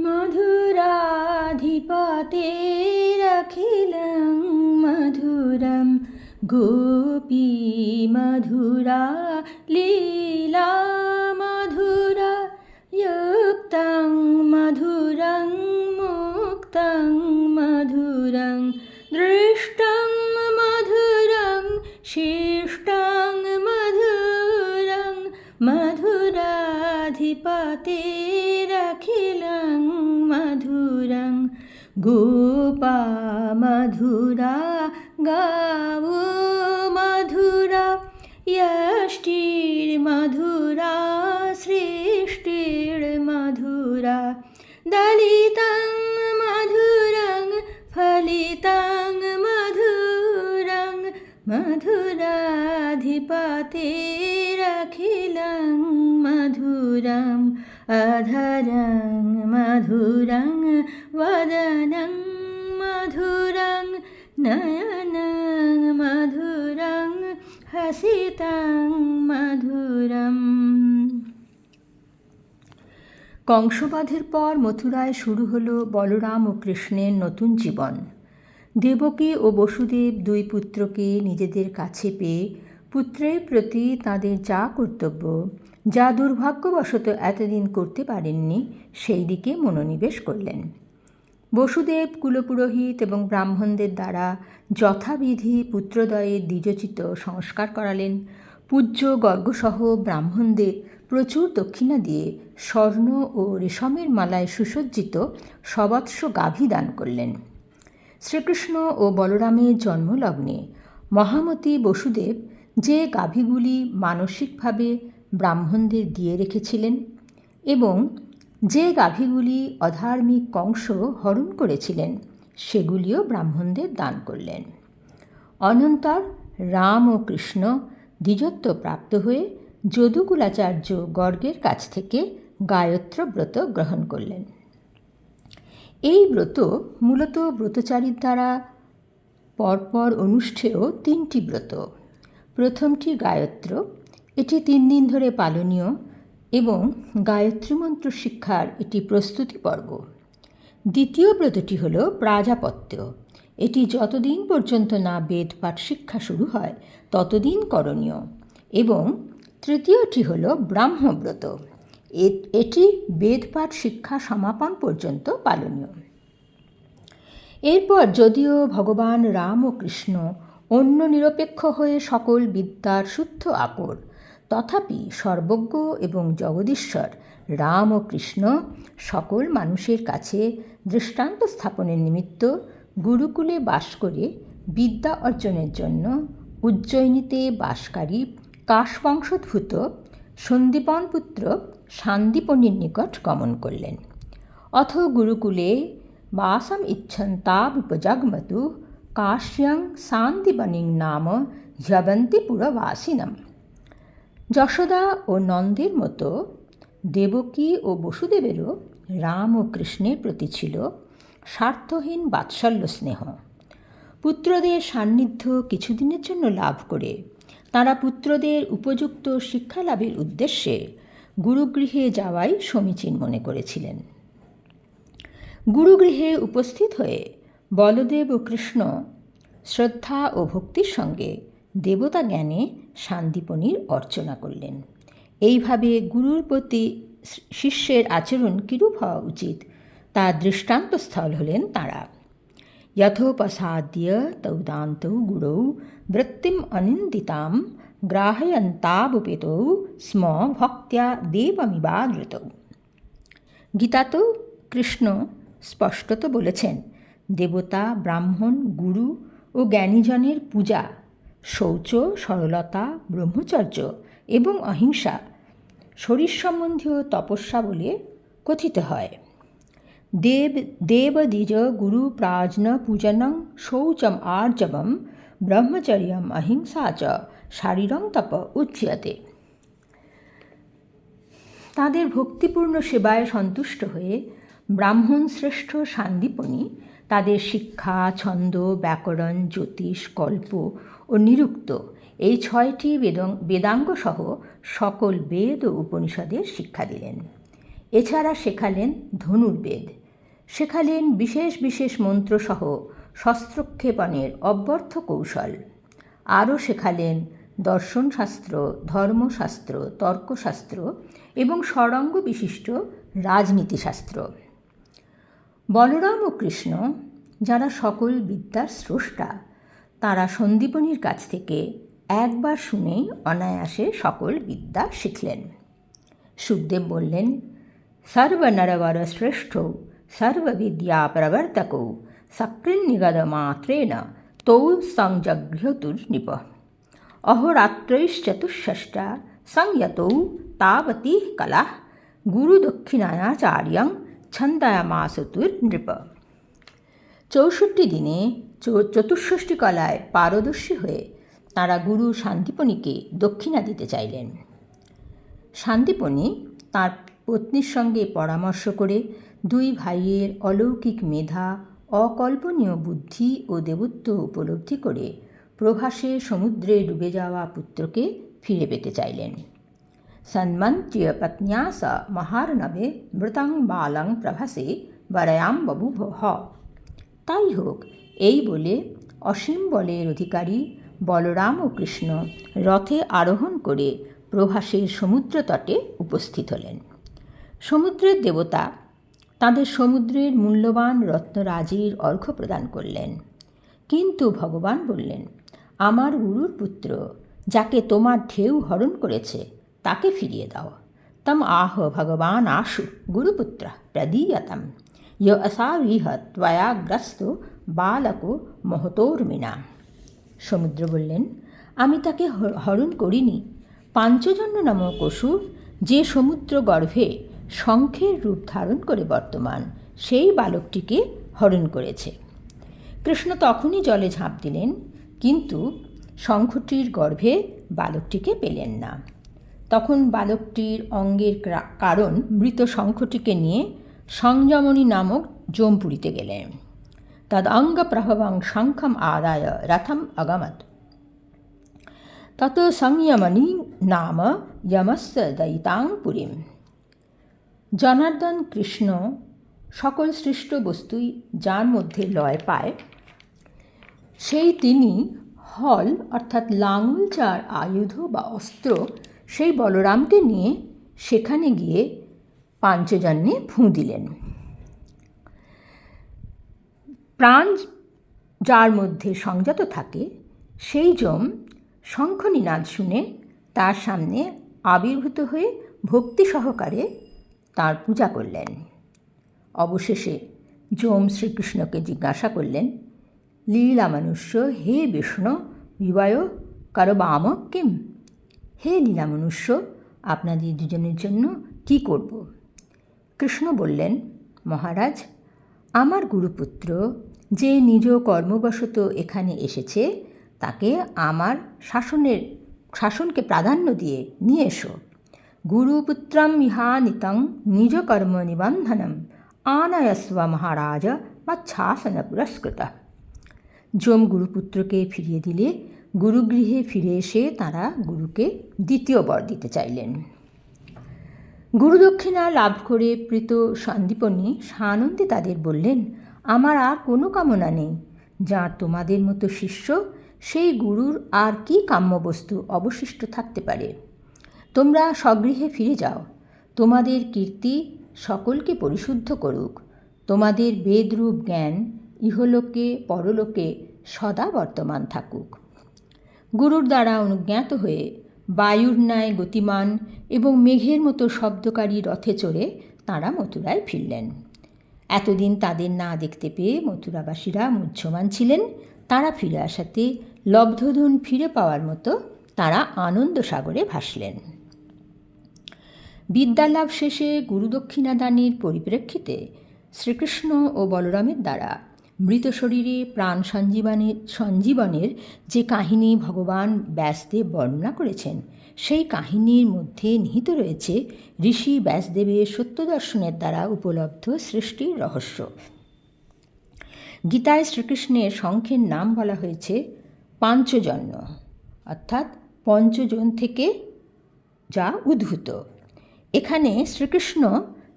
मधुराधिपतेरखिलं मधुरं गोपीमधुरा लीला मधुरा युक्तं मधुरं मुक्तं मधुरं दृष्टं मधुरं शिष्टं मधुरं मधुराधिपतेरखिलं मधुरं गोपा मधुरा गावो मधुरा यष्टिर्मधुरा सृष्टिर्मधुरा दलितं मधुरं फलितं मधुरं मधुराधिपतेरखिलं मधुरम् अधरं मधुरं वदनं मधुरं नयनं मधुरं हसितं मधुरम्। কংসবধের পর মথুরায় শুরু হলো বলরাম ও কৃষ্ণের নতুন জীবন। দেবকী ও বসুদেব দুই পুত্রকে নিজেদের কাছে পেয়ে পুত্রের প্রতি তাঁদের যা কর্তব্য, যা দুর্ভাগ্যবশত এতদিন করতে পারেননি, সেই দিকে মনোনিবেশ করলেন। বসুদেব কুলপুরোহিত এবং ব্রাহ্মণদের দ্বারা যথাবিধি পুত্রদ্বয়ের দ্বিজোচিত সংস্কার করালেন। পূজ্য গর্গসহ ব্রাহ্মণদের প্রচুর দক্ষিণা দিয়ে স্বর্ণ ও রেশমের মালায় সুসজ্জিত সবৎস গাভী দান করলেন। শ্রীকৃষ্ণ ও বলরামের জন্মলগ্নে মহামতি বসুদেব যে গাভীগুলি মানসিকভাবে ব্রাহ্মণদের দিয়ে রেখেছিলেন এবং যে গাভীগুলি অধার্মিক কংস হরণ করেছিলেন, সেগুলিও ব্রাহ্মণদের দান করলেন। অনন্তর রাম ও কৃষ্ণ দ্বিজত্ব প্রাপ্ত হয়ে যদুকুলাচার্য গর্গের কাছ থেকে গায়ত্র ব্রত গ্রহণ করলেন। এই ব্রত মূলত ব্রতচারীর দ্বারা পরপর অনুষ্ঠেয় তিনটি ব্রত। প্রথমটি গায়ত্র, এটি 3 দিন ধরে পালনীয় এবং গায়ত্রী মন্ত্র শিক্ষার এটি প্রস্তুতি পর্ব। দ্বিতীয় ব্রতটি হল প্রাজাপত্য, এটি যতদিন পর্যন্ত না বেদপাঠ শিক্ষা শুরু হয় ততদিন করণীয়। এবং তৃতীয়টি হল ব্রাহ্মব্রত, এটি বেদপাঠ শিক্ষা সমাপন পর্যন্ত পালনীয়। এরপর যদিও ভগবান রাম ও কৃষ্ণ অন্য নিরপেক্ষ হয়ে সকল বিদ্যার শুদ্ধ আকর, তথাপি সর্বজ্ঞ এবং জগদীশ্বর রাম ও কৃষ্ণ সকল মানুষের কাছে দৃষ্টান্ত স্থাপনের নিমিত্ত গুরুকুলে বাস করে বিদ্যা অর্জনের জন্য উজ্জয়িনীতে বাসকারী কাশবংশোদ্ভূত সন্দীপন পুত্র সান্দীপনির নিকট গমন করলেন। অথ গুরুকুলে বাসম ইচ্ছন তাবুপজগমতু কাশ্যং সান্দীপনিং নাম ह्यवन्तिपुरवासिनम्। যশোদা ও নন্দের মতো দেবকী ও বসুদেবেরও রাম ও কৃষ্ণের প্রতি ছিল স্বার্থহীন বাৎসল্য স্নেহ। পুত্রদের সান্নিধ্য কিছুদিনের জন্য লাভ করে তাঁরা পুত্রদের উপযুক্ত শিক্ষা লাভের উদ্দেশ্যে গুরুগৃহে যাওয়াই সমীচীন মনে করেছিলেন। গুরুগৃহে উপস্থিত হয়ে বলদেব ও কৃষ্ণ শ্রদ্ধা ও ভক্তির সঙ্গে দেবতা জ্ঞানে সান্দীপনির অর্চনা করলেন। এইভাবে গুরুর প্রতি শিষ্যের আচরণ কিরূপ হওয়া উচিত তার দৃষ্টান্তস্থল হলেন তাঁরা। यथोपसाद्य तौदान्तौ गुरौ वृत्तिम् अनिन्दितां ग्राहयन्तावुपेतौ स्म भक्त्या देवमिवादृतौ। গীতাতেও কৃষ্ণ স্পষ্টত বলেছেন, দেবতা, ব্রাহ্মণ, গুরু ও জ্ঞানীজনের পূজা শৌচ, সরলতা, ব্রহ্মচর্য এবং অহিংসা শরীর সম্বন্ধীয় তপস্যা বলে কথিত হয়। দেবদ্বিজ গুরু প্রাজ্ঞ পূজনং শৌচম আর্জবম ব্রহ্মচর্যম অহিংসা চ শারীরং তপ উচ্যতে। তাদের ভক্তিপূর্ণ সেবায় সন্তুষ্ট হয়ে ব্রাহ্মণ শ্রেষ্ঠ সান্দীপনি তাদের শিক্ষা, ছন্দ, ব্যাকরণ, জ্যোতিষ, কল্প ও নিরুক্ত এই 6টি বেদাঙ্গ সহ সকল বেদ ও উপনিষদের শিক্ষা দিলেন। এছাড়া শেখালেন ধনুর্বেদ, শেখালেন বিশেষ বিশেষ মন্ত্রসহ শস্ত্রক্ষেপণের অব্যর্থ কৌশল, আরও শেখালেন দর্শনশাস্ত্র, ধর্মশাস্ত্র, তর্কশাস্ত্র এবং ষড়ঙ্গ বিশিষ্ট রাজনীতিশাস্ত্র। বলরাম ও কৃষ্ণ, যারা সকল বিদ্যার স্রষ্টা, তারা সন্দীপনীর কাছ থেকে একবার শুনেই অনায়াসে সকল বিদ্যা শিখলেন। সুখদেব বললেন, সর্বনরবর শ্রেষ্ঠ সর্ববিদ্যা প্রবর্তক সক্রিন্নিগদ মাত্রেণ তৌ সংজঘ্রতুর্নিপ অহোরাত্রৈশ্চতুষ্ষষ্টা সংয়তৌ তাবতী কলা গুরুদক্ষিণাচার্যং ছন্দয়ামাসতুর্নৃপ। 64 দিনে 64টি কলায় পারদর্শী হয়ে তাঁরা গুরু শান্তিপনীকে দক্ষিণা দিতে চাইলেন। শান্তিপনী তাঁর পত্নীর সঙ্গে পরামর্শ করে দুই ভাইয়ের অলৌকিক মেধা, অকল্পনীয় বুদ্ধি ও দেবত্ব উপলব্ধি করে প্রভাসে সমুদ্রে ডুবে যাওয়া পুত্রকে ফিরে পেতে চাইলেন। সন্মন্ত্র্য পত্ন্যা স মহার্ণবে মৃতং বালং প্রভাসে বরয়াম বভূভ। তাই হোক, এই বলে অসীম বলের অধিকারী বলরাম ও কৃষ্ণ রথে আরোহণ করে প্রভাসের সমুদ্র তটে উপস্থিত হলেন। সমুদ্রের দেবতা তাদের সমুদ্রের মূল্যবান রত্নরাজির অর্ঘ্য প্রদান করলেন। কিন্তু ভগবান বললেন, আমার গুরুর পুত্র, যাকে তোমার ঢেউ হরণ করেছে, তাকে ফিরিয়ে দাও। তম আহ ভগবান আশু গুরুপুত্র প্রদীয়তম য় অসাবিহ ত্বয়াগ্রস্ত বালকো মহতোর্মিনা। সমুদ্র বললেন, আমি তাকে হরণ করিনি। পাঞ্চজন্য নামক অসুর, যে সমুদ্র গর্ভে শঙ্খের রূপ ধারণ করে বর্তমান, সেই বালকটিকে হরণ করেছে। কৃষ্ণ তখনই জলে ঝাঁপ দিলেন, কিন্তু শঙ্খটির গর্ভে বালকটিকে পেলেন না। তখন বালকটির অঙ্গের কারণ মৃত শঙ্খটিকে নিয়ে সংযমনী নামক যমপুরীতে গেলেন। তদ অঙ্গ প্রভবং শঙ্খম আদায় রথম অগমত তত সংযমনী নাম যমস্য দয়িতাং পুরীম। জনার্দন কৃষ্ণ সকল সৃষ্ট বস্তুই যার মধ্যে লয় পায়, সেই তিনি হল অর্থাৎ লাঙল যার আয়ুধ বা অস্ত্র, সেই বলরামকে নিয়ে সেখানে গিয়ে পাঞ্চজন্যে ফুঁ দিলেন। প্রাণ যার মধ্যে সংযত থাকে, সেই যম শঙ্খনিনাদ শুনে তার সামনে আবির্ভূত হয়ে ভক্তি সহকারে তাঁর পূজা করলেন। অবশেষে যম শ্রীকৃষ্ণকে জিজ্ঞাসা করলেন, লীলা মনুষ্য, হে বিষ্ণু বিবায় করবাম কিম? হে লীলা মনুষ্য, আপনাদের দুজনের জন্য কি করব? কৃষ্ণ বললেন, মহারাজ, আমার গুরুপুত্র যে নিজ কর্মবশত এখানে এসেছে, তাকে আমার শাসনকে প্রাধান্য দিয়ে নিয়ে এসো। গুরুপুত্রম ইহানিতং নিজ কর্ম নিবন্ধনম আনয়স্ব মহারাজ মচ্ছাসন পুরস্কৃত। যম গুরুপুত্রকে ফিরিয়ে দিলে গুরুগৃহে ফিরে এসে তাঁরা গুরুকে দ্বিতীয় বর দিতে চাইলেন। গুরুদক্ষিণা লাভ করে প্রীত সন্দীপনী সানন্দে তাদের বললেন, আমার আর কোনো কামনা নেই। যার তোমাদের মতো শিষ্য, সেই গুরুর আর কি কাম্যবস্তু অবশিষ্ট থাকতে পারে? তোমরা স্বগৃহে ফিরে যাও। তোমাদের কীর্তি সকলকে পরিশুদ্ধ করুক। তোমাদের বেদরূপ জ্ঞান ইহলোকে পরলোকে সদা বর্তমান থাকুক। গুরুর দ্বারা অনুজ্ঞাত হয়ে বায়ুর ন্যায় গতিমান এবং মেঘের মতো শব্দকারী রথে চড়ে তাঁরা মথুরায় ফিরলেন। এতদিন তাদের না দেখতে পেয়ে মথুরাবাসীরা মুহ্যমান ছিলেন। তাঁরা ফিরে আসাতে লব্ধধন ফিরে পাওয়ার মতো তাঁরা আনন্দ সাগরে ভাসলেন। বিদ্যালাভ শেষে গুরুদক্ষিণাদানের পরিপ্রেক্ষিতে শ্রীকৃষ্ণ ও বলরামের দ্বারা মৃত শরীরে প্রাণ সঞ্জীবনের যে কাহিনী ভগবান ব্যাসদেব বর্ণনা করেছেন, সেই কাহিনীর মধ্যে নিহিত রয়েছে ঋষি ব্যাসদেবের সত্যদর্শনের দ্বারা উপলব্ধ সৃষ্টির রহস্য। গীতায় শ্রীকৃষ্ণের শঙ্খের নাম বলা হয়েছে পাঞ্চজন্য, অর্থাৎ পঞ্চজন থেকে যা উদ্ভূত। এখানে শ্রীকৃষ্ণ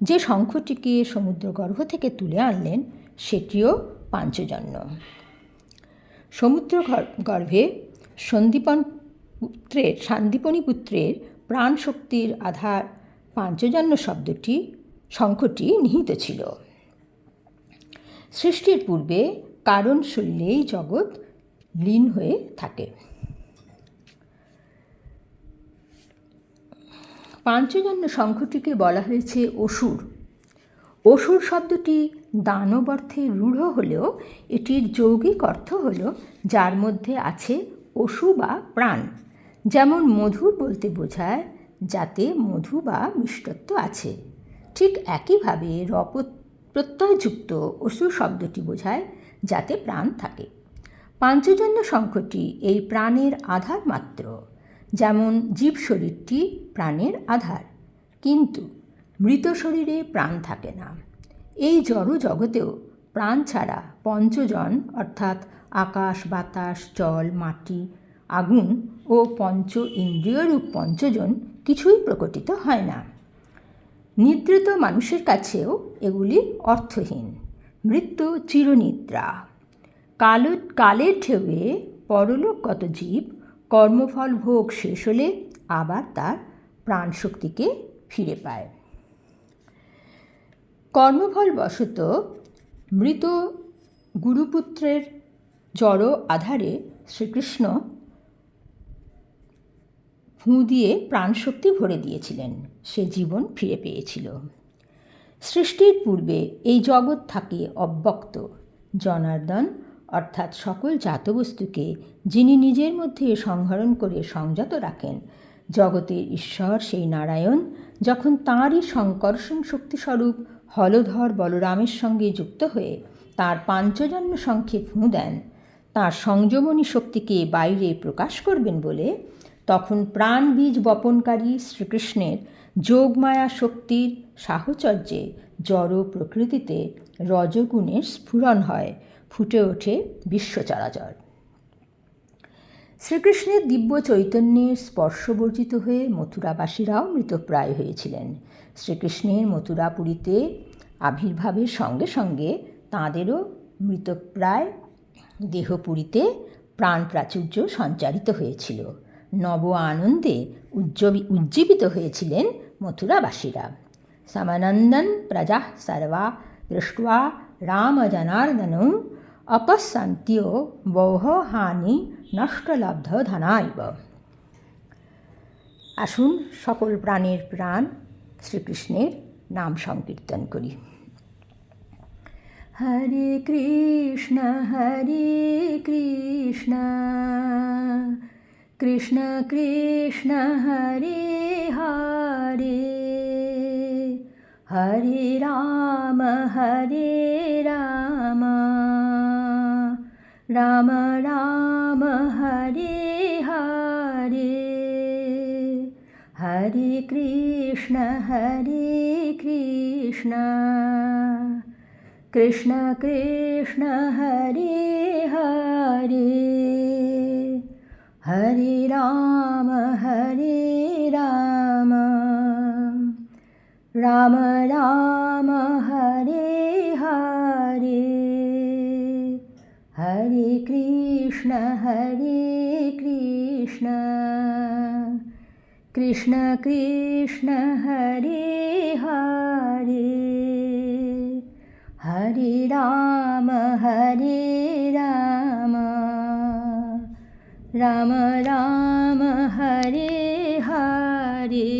যে শঙ্খটিকে সমুদ্রগর্ভ থেকে তুলে আনলেন সেটিও পাঞ্চজন্য। সমুদ্র গর্ভে সান্দীপনী পুত্রের প্রাণ শক্তির আধার পাঞ্চজন্য শঙ্খটি নিহিত ছিল। সৃষ্টির পূর্বে কারণ শূন্যেই জগৎ লীন হয়ে থাকে। পাঞ্চজন্য শঙ্খটিকে বলা হয়েছে অসুর। অসুর শব্দটি দানব অর্থে রূঢ় হলেও এটির যৌগিক অর্থ হল যার মধ্যে আছে অসু বা প্রাণ। যেমন মধুর বলতে বোঝায় যাতে মধু বা মিষ্টত্ব আছে, ঠিক একইভাবে প্রত্যয়যুক্ত অসুর শব্দটি বোঝায় যাতে প্রাণ থাকে। পাঞ্চজন্য শঙ্খটি এই প্রাণের আধার মাত্র। যেমন জীব শরীরটি প্রাণের আধার, কিন্তু মৃত শরীরে প্রাণ থাকে না। এই জড় জগতেও প্রাণ ছাড়া পঞ্চজন অর্থাৎ আকাশ, বাতাস, জল, মাটি, আগুন ও পঞ্চ ইন্দ্রিয়রূপ পঞ্চজন কিছুই প্রকটিত হয় না। নিদ্রিত মানুষের কাছেও এগুলি অর্থহীন। মৃত্যু চিরনিদ্রা। কালের ঢেউয়ে পরলোকগত জীব কর্মফল ভোগ শেষ হলে আবার তার প্রাণশক্তিকে ফিরে পায়। কর্মফলবশত মৃত গুরুপুত্রের জড় আধারে শ্রীকৃষ্ণ ফুঁ দিয়ে প্রাণশক্তি ভরে দিয়েছিলেন, সে জীবন ফিরে পেয়েছিল। সৃষ্টির পূর্বে এই জগৎ থাকে অব্যক্ত। জনার্দন অর্থাৎ সকল জাতবস্তুকে যিনি নিজের মধ্যে সংহরণ করে সংযত রাখেন, জগতের ঈশ্বর সেই নারায়ণ যখন তাঁরই সংকর্ষণ শক্তিস্বরূপ হলধর বলরামের সঙ্গে যুক্ত হয়ে তাঁর পাঞ্চজন্য শঙ্খে ফুঁ দেন, তাঁর সংযমনী শক্তিকে বাইরে প্রকাশ করবেন বলে, তখন প্রাণ বীজ বপনকারী শ্রীকৃষ্ণের যোগমায়া শক্তির সাহচর্যে জড় প্রকৃতিতে রজগুণের স্ফুরণ হয়, ফুটে ওঠে বিশ্বচরাচর। শ্রীকৃষ্ণের দিব্য চৈতন্যের স্পর্শবর্জিত হয়ে মথুরাবাসীরাও মৃতপ্রায় হয়েছিলেন। শ্রীকৃষ্ণের মথুরাপুরীতে আবির্ভাবের সঙ্গে সঙ্গে তাঁদেরও মৃতপ্রায় দেহপুরীতে প্রাণ প্রাচুর্য সঞ্চারিত হয়েছিল। নব আনন্দে উজ্জীবিত হয়েছিলেন মথুরাবাসীরা। সমানন্দন প্রজা সর্বা দৃष्ट्वा রামজনার্দনং অপশান্ত্यो বৌহ হানি নষ্টলব্ধ ধনাইব। আসুন সকল প্রাণের প্রাণ শ্রীকৃষ্ণের নাম সংকীর্তন করি। হরে কৃষ্ণ কৃষ্ণ কৃষ্ণ হরে হরে, হরে রাম রাম রাম হরে হরে, হরে কৃষ্ণ কৃষ্ণ কৃষ্ণ হরে হরে, হরে রাম রাম রাম হরে হরে, হরে কৃষ্ণ কৃষ্ণ কৃষ্ণ হরে হরে, হরে রাম রাম রাম হরে হরে।